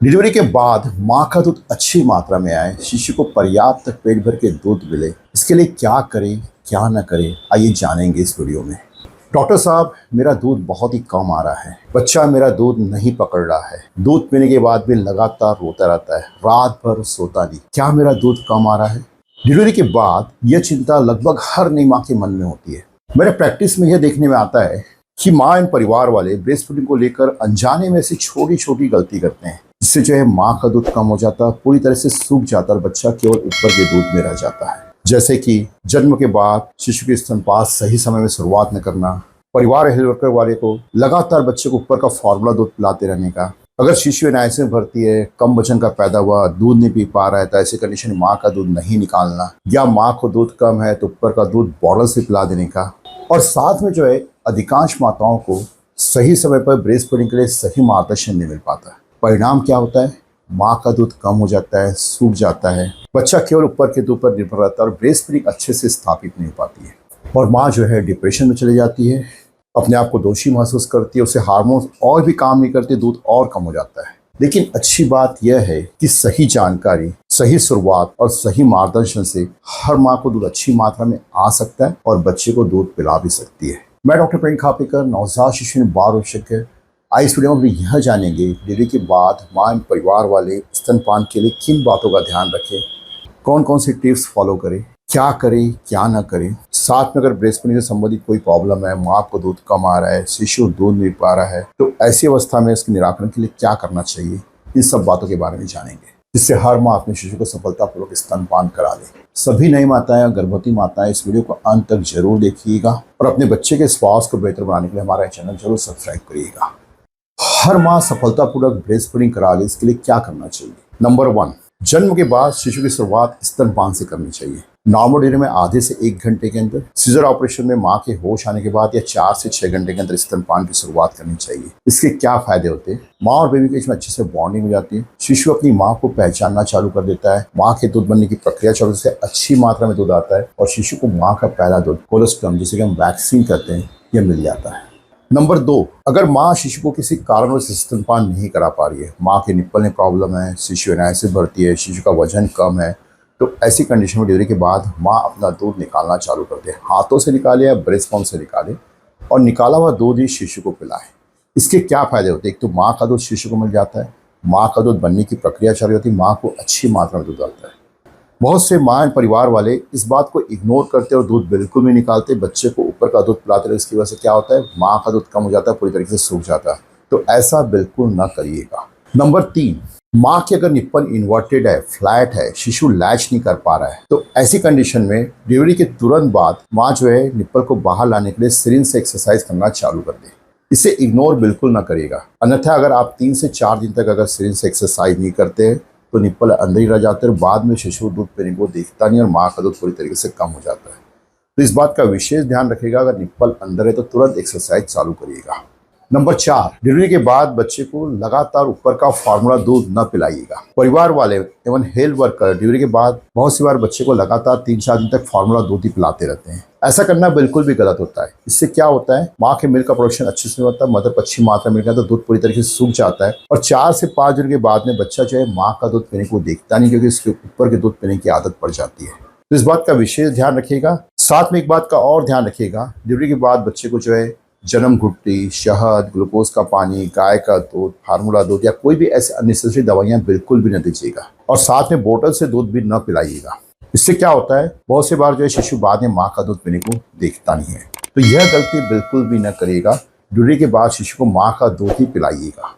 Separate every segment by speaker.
Speaker 1: Delivery के बाद माँ का दूध अच्छी मात्रा में आए, शिशु को पर्याप्त पेट भर के दूध मिले, इसके लिए क्या करें क्या ना करें, आइए जानेंगे इस वीडियो में। डॉक्टर साहब, मेरा दूध बहुत ही कम आ रहा है, बच्चा मेरा दूध नहीं पकड़ रहा है, दूध पीने के बाद भी लगातार रोता रहता है, रात भर सोता नहीं, क्या मेरा दूध कम आ रहा है? डिलीवरी के बाद यह चिंता लगभग हर नई माँ के मन में होती है। मेरे प्रैक्टिस में यह देखने में आता है कि माँ एंड परिवार वाले ब्रेस्ट फीडिंग को लेकर अनजाने में ऐसी छोटी छोटी गलती करते हैं, जिससे जो है माँ का दूध कम हो जाता है, पूरी तरह से सूख जाता है और बच्चा केवल ऊपर के दूध में रह जाता है। जैसे कि जन्म के बाद शिशु के स्तनपान सही समय में शुरुआत न करना, परिवार हेल्थ वर्कर वाले को लगातार बच्चे को ऊपर का फॉर्मूला दूध पिलाते रहने का, अगर शिशु एनआईसीयू में भर्ती है, कम वजन का पैदा हुआ, दूध नहीं पी पा रहा है, तो ऐसी कंडीशन में माँ का दूध नहीं निकालना, या माँ को दूध कम है तो ऊपर का दूध बॉटल से पिला देने का। और साथ में जो है अधिकांश माताओं को सही समय पर ब्रेस्ट फीडिंग के लिए सही मार्गदर्शन नहीं मिल पाता। परिणाम क्या होता है? माँ का दूध कम हो जाता है, सूख जाता है, बच्चा केवल ऊपर के दूध पर निर्भर रहता है और ब्रेस्ट फीडिंग अच्छे से स्थापित नहीं हो पाती है, और माँ जो है डिप्रेशन में चली जाती है, अपने आप को दोषी महसूस करती है, उसे हार्मोन और भी काम नहीं करते, दूध और कम हो जाता है। लेकिन अच्छी बात यह है कि सही जानकारी, सही शुरुआत और सही मार्गदर्शन से हर माँ को दूध अच्छी मात्रा में आ सकता है और बच्चे को दूध पिला भी सकती है। मैं डॉक्टर प्रवीण खापेकर, नवजात शिशु बाल विशेषज्ञ। आज इस वीडियो में यह जानेंगे डिलीवरी के बाद माँ एंड परिवार वाले स्तनपान के लिए किन बातों का ध्यान रखें, कौन कौन सी टिप्स फॉलो करें, क्या करें क्या ना करें। साथ में अगर ब्रेस्ट फीडिंग से संबंधित कोई प्रॉब्लम है, माँ को दूध कम आ रहा है, शिशु दूध नहीं पा रहा है, तो ऐसी अवस्था में इसके निराकरण के लिए क्या करना चाहिए, इन सब बातों के बारे में जानेंगे, जिससे हर माँ अपने शिशु को सफलतापूर्वक स्तनपान करा ले। सभी नई माताएं और गर्भवती माताएं इस वीडियो को अंत तक जरूर देखिएगा और अपने बच्चे के स्वास्थ्य को बेहतर बनाने के लिए हमारा चैनल जरूर सब्सक्राइब करिएगा। हर माँ सफलतापूर्वक ब्रेस्ट फीडिंग करा ले, इसके लिए क्या करना चाहिए? नंबर 1, जन्म के बाद शिशु की शुरुआत स्तनपान से करनी चाहिए। नॉर्मल डिलीवरी में आधे से 1 घंटे के अंदर, सीजर ऑपरेशन में माँ के होश आने के बाद या 4 से 6 घंटे के अंदर स्तनपान की शुरुआत करनी चाहिए। इसके क्या फायदे होते हैं? माँ और बेबी के बीच में अच्छे से बॉन्डिंग हो जाती है, शिशु अपनी माँ को पहचानना चालू कर देता है, माँ के दूध बनने की प्रक्रिया चालू से अच्छी मात्रा में दूध आता है और शिशु को माँ का पहला दूध कोलोस्ट्रम, जिसे हम वैक्सीन कहते हैं, यह मिल जाता है। नंबर 2, अगर माँ शिशु को किसी कारणवश स्तनपान नहीं करा पा रही है, माँ के निप्पल में प्रॉब्लम है, शिशु एनआईसीयू में भर्ती है, शिशु का वजन कम है, तो ऐसी कंडीशन में डिलीवरी के बाद माँ अपना दूध निकालना चालू कर दे, हाथों से निकाले या ब्रेस्ट पंप से निकाले, और निकाला हुआ दूध ही शिशु को पिलाए। इसके क्या फायदे होते हैं? एक तो माँ का दूध शिशु को मिल जाता है, माँ का दूध बनने की प्रक्रिया चालू होती है, माँ को अच्छी मात्रा में दूध आता है। बहुत से माँ परिवार वाले इस बात को इग्नोर करते और दूध बिल्कुल नहीं निकालते, बच्चे को ऊपर का दूध पिलाते रहे, इसकी वजह से क्या होता है? माँ का दूध कम हो जाता है, पूरी तरीके से सूख जाता है। तो ऐसा बिल्कुल ना करिएगा। नंबर 3, माँ की अगर निप्पल इन्वर्टेड है, फ्लैट है, शिशु लैच नहीं कर पा रहा है, तो ऐसी कंडीशन में डिलीवरी के तुरंत बाद माँ जो है निप्पल को बाहर लाने के लिए सिरिंज से एक्सरसाइज करना चालू कर दे। इसे इग्नोर बिल्कुल ना करिएगा, अन्यथा अगर आप 3 से 4 दिन तक अगर सिरिंज से एक्सरसाइज नहीं करते हैं तो निप्पल अंदर ही रह जाते हैं और बाद में शिशु दूध पीने को देखता नहीं और माँ का दूध पूरी तरीके से कम हो जाता है। तो इस बात का विशेष ध्यान रखिएगा, अगर निप्पल अंदर है तो तुरंत एक्सरसाइज चालू करिएगा। नंबर 4, डिलीवरी के बाद बच्चे को लगातार ऊपर का फॉर्मूला दूध न पिलाइएगा। परिवार वाले एवं हेल्थ वर्कर डिलीवरी के बाद बहुत सी बार बच्चे को लगातार 3-4 दिन तक फॉर्मूला दूध ही पिलाते रहते हैं। ऐसा करना बिल्कुल भी गलत होता है। इससे क्या होता है? माँ के मिल्क का प्रोडक्शन अच्छे से नहीं होता, मदर को अच्छी मात्रा मिल गया तो दूध पूरी तरीके से सूख जाता है और 4 से 5 दिन के बाद में बच्चा जो है माँ का दूध पीने को देखता नहीं, क्योंकि इसके ऊपर के दूध पीने की आदत पड़ जाती है। तो इस बात का विशेष ध्यान रखिएगा। साथ में एक बात का और ध्यान रखिएगा, डिलीवरी के बाद बच्चे को जो है जन्म घुट्टी, शहद, ग्लूकोज का पानी, गाय का दूध, फार्मूला दूध या कोई भी ऐसे अननेसेसरी दवाइयाँ बिल्कुल भी न दीजिएगा, और साथ में बोतल से दूध भी न पिलाइएगा। इससे क्या होता है? बहुत से बार जो है शिशु बाद में माँ का दूध पीने को देखता नहीं है, तो यह गलती बिल्कुल भी न करिएगा। डिलीवरी के बाद शिशु को माँ का दूध ही पिलाइएगा।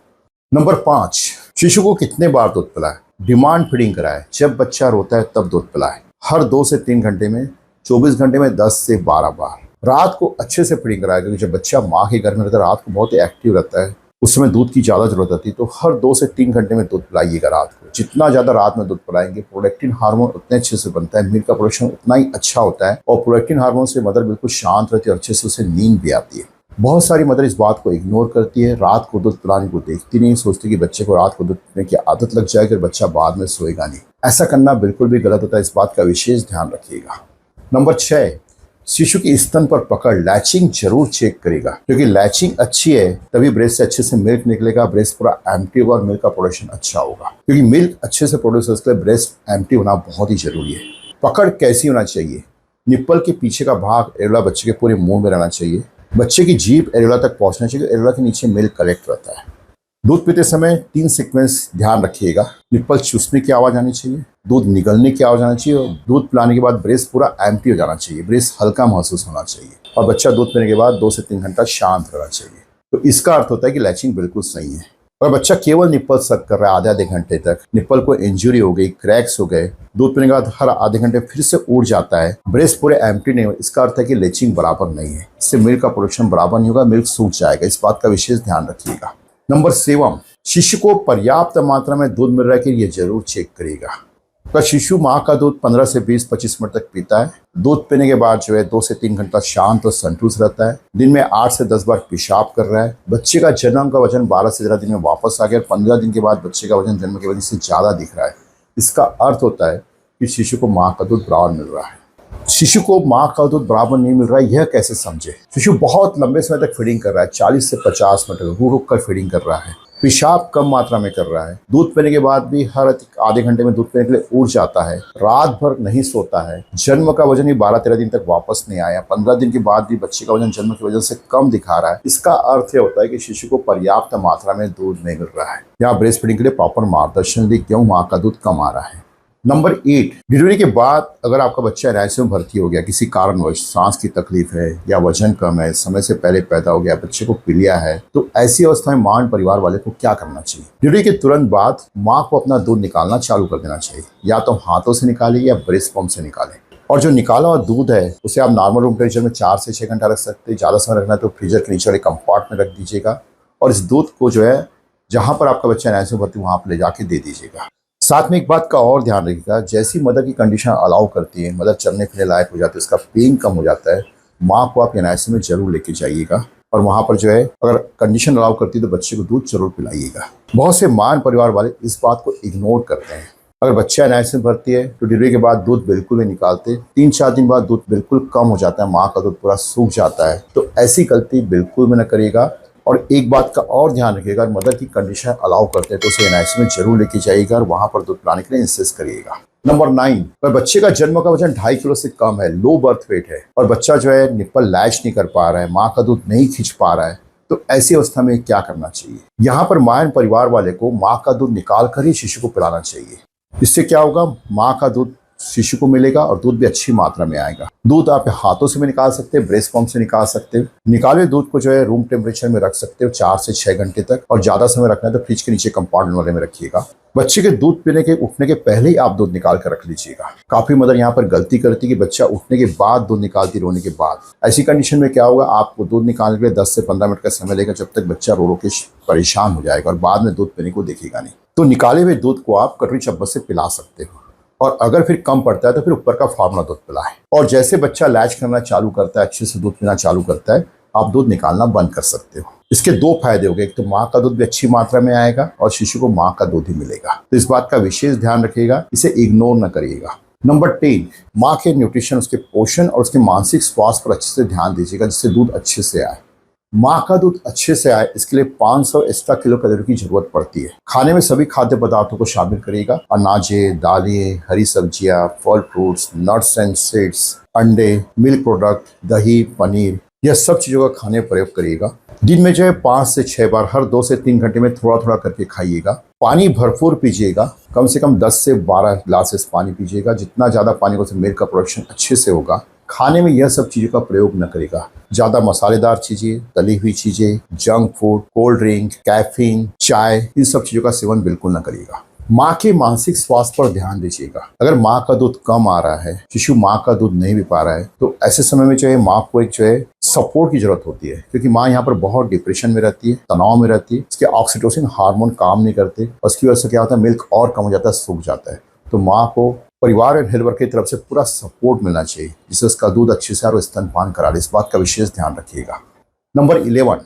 Speaker 1: नंबर 5, शिशु को कितने बार दूध पिलाएं? डिमांड फीडिंग कराएं, जब बच्चा रोता है तब दूध पिलाएं, हर 2 से 3 घंटे में, 24 घंटे में 10 से 12 बार। रात को अच्छे से फीडिंग कराएं, क्योंकि जब बच्चा माँ के घर में रहता है रात को बहुत ही एक्टिव रहता है, उस समय दूध की ज़्यादा जरूरत होती है, तो हर 2 से 3 घंटे में दूध पिलाइएगा रात को। जितना ज़्यादा रात में दूध पिलाएंगे, प्रोलैक्टिन हार्मोन उतने अच्छे से बनता है, मिल्क का प्रोडक्शन उतना ही अच्छा होता है, और प्रोलैक्टिन हार्मोन से मदर बिल्कुल शांत रहती है और अच्छे से उसे नींद भी आती है। बहुत सारी मदर इस बात को इग्नोर करती है, रात को दूध पिलाने को देखती नहीं, सोचती कि बच्चे को रात को दूध पीने की आदत लग जाएगी और बच्चा बाद में सोएगा नहीं। ऐसा करना बिल्कुल भी गलत होता है, इस बात का विशेष ध्यान रखिएगा। नंबर 6, शिशु की स्तन पर पकड़ लैचिंग जरूर चेक करेगा, क्योंकि लैचिंग अच्छी है तभी ब्रेस्ट से अच्छे से मिल्क निकलेगा, ब्रेस्ट पूरा एम्प्टी होगा और मिल्क का प्रोडक्शन अच्छा होगा। क्योंकि मिल्क अच्छे से प्रोड्यूस हो इसके लिए ब्रेस्ट एम्प्टी होना बहुत ही जरूरी है। पकड़ कैसी होना चाहिए? निप्पल के पीछे का भाग एरेोला बच्चे के पूरे मुंह में रहना चाहिए। बच्चे की जीभ एरेोला तक पहुंचना चाहिए, एरेोला के नीचे मिल्क कलेक्ट रहता है। दूध पीते समय 3 सीक्वेंस ध्यान रखिएगा। निप्पल चूसने की आवाज़ आनी चाहिए, दूध निगलने की आवाज़ आनी चाहिए और दूध पिलाने के बाद ब्रेस्ट पूरा एम्प्टी हो जाना चाहिए, ब्रेस्ट हल्का महसूस होना चाहिए और बच्चा दूध पीने के बाद 2 से 3 घंटा शांत रहना चाहिए। तो इसका अर्थ होता है कि लैचिंग बिल्कुल सही है। अगर बच्चा केवल निप्पल सक कर रहा है आधे घंटे तक, निप्पल को इंजरी हो गई, क्रैक्स हो गए, दूध पीने के बाद हर आधे घंटे फिर से उड़ जाता है, ब्रेस्ट पूरे एम्प्टी नहीं हो, इसका अर्थ है कि लैचिंग बराबर नहीं है, इससे मिल्क का प्रोडक्शन बराबर नहीं होगा, मिल्क सूख जाएगा। इस बात का विशेष ध्यान रखिएगा। नंबर 7, शिशु को पर्याप्त मात्रा में दूध मिल रहा है कि ये जरूर चेक करिएगा। तो शिशु माँ का दूध 15 से 20-25 मिनट तक पीता है। दूध पीने के बाद 2 से 3 घंटा शांत और संतुष्ट रहता है। दिन में 8 से 10 बार पेशाब कर रहा है। बच्चे का जन्म का वजन 12 से 13 दिन में वापस आ गया। 15 दिन के बाद बच्चे का वजन जन्म के वजन से ज़्यादा दिख रहा है। इसका अर्थ होता है कि शिशु को माँ का दूध बराबर मिल रहा है। शिशु को माँ का दूध बराबर नहीं मिल रहा है, यह कैसे समझे? शिशु बहुत लंबे समय तक फीडिंग कर रहा है, 40 से 50 मिनट रुक रुक कर फीडिंग कर रहा है, पेशाब कम मात्रा में कर रहा है, दूध पीने के बाद भी हर आधे घंटे में दूध पीने के लिए उड़ जाता है, रात भर नहीं सोता है, जन्म का वजन भी 12-13 दिन तक वापस नहीं आया, 15 दिन के बाद भी बच्चे का वजन जन्म की वजह से कम दिखा रहा है। इसका अर्थ यह होता है कि शिशु को पर्याप्त मात्रा में दूध नहीं मिल रहा है या ब्रेस्ट फीडिंग के लिए प्रॉपर मार्गदर्शन दी क्यों माँ का दूध कम आ रहा है। नंबर 8, डिलीवरी के बाद अगर आपका बच्चा एनआईसीयू में भर्ती हो गया, किसी कारणवश सांस की तकलीफ है या वजन कम है, समय से पहले पैदा हो गया, बच्चे को पीलिया है, तो ऐसी अवस्था में मां परिवार वाले को क्या करना चाहिए? डिलीवरी के तुरंत बाद मां को अपना दूध निकालना चालू कर देना चाहिए, या तो हाथों से निकाले या ब्रेस्ट पंप से निकाले। और जो निकाला हुआ दूध है उसे आप नॉर्मल रूम टेम्परेचर में 4 से 6 घंटा रख सकते हैं। ज़्यादा समय रखना है तो फ्रीजर के नीचे वाले कंपार्ट में रख दीजिएगा और इस दूध को जो है जहाँ पर आपका बच्चा एनआईसीयू में भर्ती वहाँ पर ले जाके दे दीजिएगा। साथ में एक बात का और ध्यान रखिएगा, जैसी मदर की कंडीशन अलाउ करती है, मदर चलने फिरने लायक हो जाती है, उसका पेन कम हो जाता है, माँ को आप एनआईसीयू में जरूर लेके जाइएगा और वहाँ पर जो है अगर कंडीशन अलाउ करती है तो बच्चे को दूध जरूर पिलाइएगा। बहुत से मां परिवार वाले इस बात को इग्नोर करते हैं। अगर बच्चा एनआईसीयू में भर्ती है तो डिलीवरी के बाद दूध बिल्कुल नहीं निकालते, 3-4 दिन बाद दूध बिल्कुल कम हो जाता है, माँ का दूध पूरा सूख जाता है। तो ऐसी गलती बिल्कुल भी न करिएगा। और एक बात का और ध्यान रखिएगा, मदर की कंडीशन अलाउ करते हैं तो उसे एनआईसीयू में जरूर लेके जाइएगा और वहां पर दूध पिलाने के लिए इंसिस्ट करिएगा। नंबर 9, पर बच्चे का जन्म का वजन 2.5 किलो से कम है, लो बर्थ वेट है और बच्चा जो है निप्पल लैच नहीं कर पा रहा है, माँ का दूध नहीं खींच पा रहा है, तो ऐसी अवस्था में क्या करना चाहिए? यहाँ पर माँ एंड परिवार वाले को माँ का दूध निकाल कर ही शिशु को पिलाना चाहिए। इससे क्या होगा, माँ का दूध शिशु को मिलेगा और दूध भी अच्छी मात्रा में आएगा। दूध आप हाथों से भी निकाल सकते हैं, ब्रेस्ट पंप से निकाल सकते हैं। निकाले दूध को जो है रूम टेम्परेचर में रख सकते हो 4 से 6 घंटे तक, और ज्यादा समय रखना है तो फ्रिज के नीचे कंपाउंड वाले में रखिएगा। बच्चे के दूध पीने के उठने के पहले ही आप दूध निकाल कर रख लीजिएगा। काफी मदर यहाँ पर गलती करती है कि बच्चा उठने के बाद दूध निकालती, रोने के बाद। ऐसी कंडीशन में क्या होगा, आपको दूध निकालने के लिए 10 से 15 मिनट का समय लेगा, जब तक बच्चा रो रो के परेशान हो जाएगा और बाद में दूध पीने को देखेगा नहीं। तो निकाले हुए दूध को आप कटोरी चम्मच से पिला सकते हो और अगर फिर कम पड़ता है तो फिर ऊपर का फार्मूला दूध पिलाएं। और जैसे बच्चा लैच करना चालू करता है, अच्छे से दूध पीना चालू करता है, आप दूध निकालना बंद कर सकते हो। इसके 2 फायदे हो गए, एक तो माँ का दूध भी अच्छी मात्रा में आएगा और शिशु को माँ का दूध ही मिलेगा। तो इस बात का विशेष ध्यान रखिएगा, इसे इग्नोर न करिएगा। नंबर 10, माँ के न्यूट्रिशन, उसके पोषण और उसके मानसिक स्वास्थ्य पर अच्छे से ध्यान दीजिएगा, जिससे दूध अच्छे से आए। माँ का दूध अच्छे से आए इसके लिए 500 एक्स्ट्रा किलो कैलोरी की जरूरत पड़ती है। खाने में सभी खाद्य पदार्थों को शामिल करिएगा, अनाजें, दालें, हरी सब्जियां, फल फ्रूट्स, नट्स एंड सीड्स, अंडे, मिल्क प्रोडक्ट, दही, पनीर, यह सब चीज़ों का खाने प्रयोग करिएगा। दिन में जो है 5 से 6 बार हर 2 से 3 घंटे में थोड़ा थोड़ा करके खाइएगा। पानी भरपूर पीजिएगा, कम से कम 10 से 12 ग्लासेस पानी पीजिएगा। जितना ज़्यादा पानी को मिल्क का प्रोडक्शन अच्छे से होगा। खाने में यह सब चीज़ों का प्रयोग न करेगा, ज़्यादा मसालेदार चीज़ें, तली हुई चीज़ें, junk food, cold drink, caffeine, चाय, इन सब चीज़ों का सेवन बिल्कुल न करिएगा। माँ के मानसिक स्वास्थ्य पर ध्यान दीजिएगा। अगर माँ का दूध कम आ रहा है, शिशु माँ का दूध नहीं भी पा रहा है, तो ऐसे समय में जो है माँ को एक जो है सपोर्ट की जरूरत होती है, क्योंकि माँ यहाँ पर बहुत डिप्रेशन में रहती है, तनाव में रहती है। इसके ऑक्सीटोसिन हार्मोन काम नहीं करते और उसकी वजह से क्या होता है, मिल्क और कम हो जाता है, सूख जाता है। तो माँ को परिवार एंड हेल्थ वर्कर की तरफ से पूरा सपोर्ट मिलना चाहिए, जिससे उसका दूध अच्छे से और स्तनपान करा ले। इस बात का विशेष ध्यान रखिएगा। नंबर 11,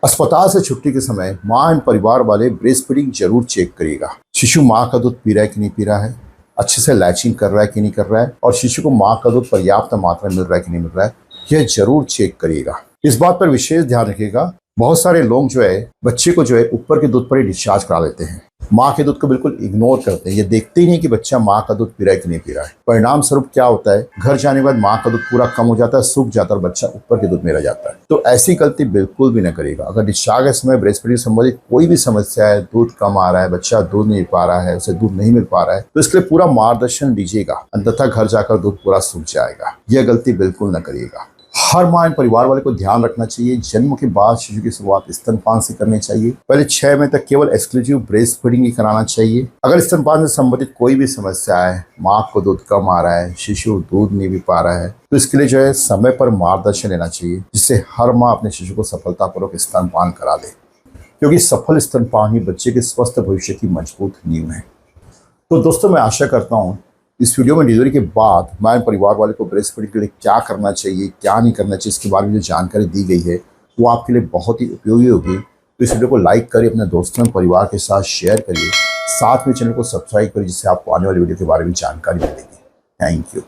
Speaker 1: अस्पताल से छुट्टी के समय माँ एंड परिवार वाले ब्रेस्ट फीडिंग जरूर चेक करिएगा। शिशु माँ का दूध पी रहा है कि नहीं पी रहा है, अच्छे से लैचिंग कर रहा है कि नहीं कर रहा है, और शिशु को माँ का दूध पर्याप्त मात्रा में मिल रहा है कि नहीं मिल रहा है। यह जरूर चेक करिएगा। इस बात पर विशेष ध्यान रखिएगा, बहुत सारे लोग जो है बच्चे को जो है ऊपर के दूध पर ही डिस्चार्ज करा लेते हैं, माँ के दूध को बिल्कुल इग्नोर करते हैं। ये देखते ही नहीं कि बच्चा माँ का दूध पी रहा है कि नहीं पी रहा है। परिणाम स्वरूप क्या होता है, घर जाने के बाद माँ का दूध पूरा कम हो जाता है, सूख जाता है और बच्चा ऊपर के दूध में रह जाता है। तो ऐसी गलती बिल्कुल भी न करिएगा। अगर डिस्चार्ज के समय ब्रेस्ट फीडिंग संबंधित कोई भी समस्या है, दूध कम आ रहा है, बच्चा दूध नहीं पा रहा है, उसे दूध नहीं मिल पा रहा है, तो इसके लिए पूरा मार्गदर्शन दीजिएगा, अन्यथा घर जाकर दूध पूरा सूख जाएगा। यह गलती बिल्कुल न करिएगा। हर माँ एवं परिवार वाले को ध्यान रखना चाहिए, जन्म के बाद शिशु की शुरुआत स्तनपान से करनी चाहिए। पहले 6 महीने तक केवल एक्सक्लूसिव ब्रेस्ट फीडिंग ही कराना चाहिए। अगर स्तनपान से संबंधित कोई भी समस्या है, माँ को दूध कम आ रहा है, शिशु दूध नहीं भी पा रहा है, तो इसके लिए जो है समय पर मार्गदर्शन लेना चाहिए, जिससे हर माँ अपने शिशु को सफलतापूर्वक स्तनपान करा ले, क्योंकि सफल स्तनपान ही बच्चे के स्वस्थ भविष्य की मजबूत नींव है। तो दोस्तों, मैं आशा करता हूँ इस वीडियो में डिलीवरी के बाद माँ परिवार वाले को ब्रेस्ट फीडिंग के लिए क्या करना चाहिए, क्या नहीं करना चाहिए, इसके बारे में जो जानकारी दी गई है वो आपके लिए बहुत ही उपयोगी होगी। तो इस वीडियो को लाइक करिए, अपने दोस्तों परिवार के साथ शेयर करिए, साथ में चैनल को सब्सक्राइब करिए, जिससे आपको आने वाली वीडियो के बारे में जानकारी मिलेगी। Thank you.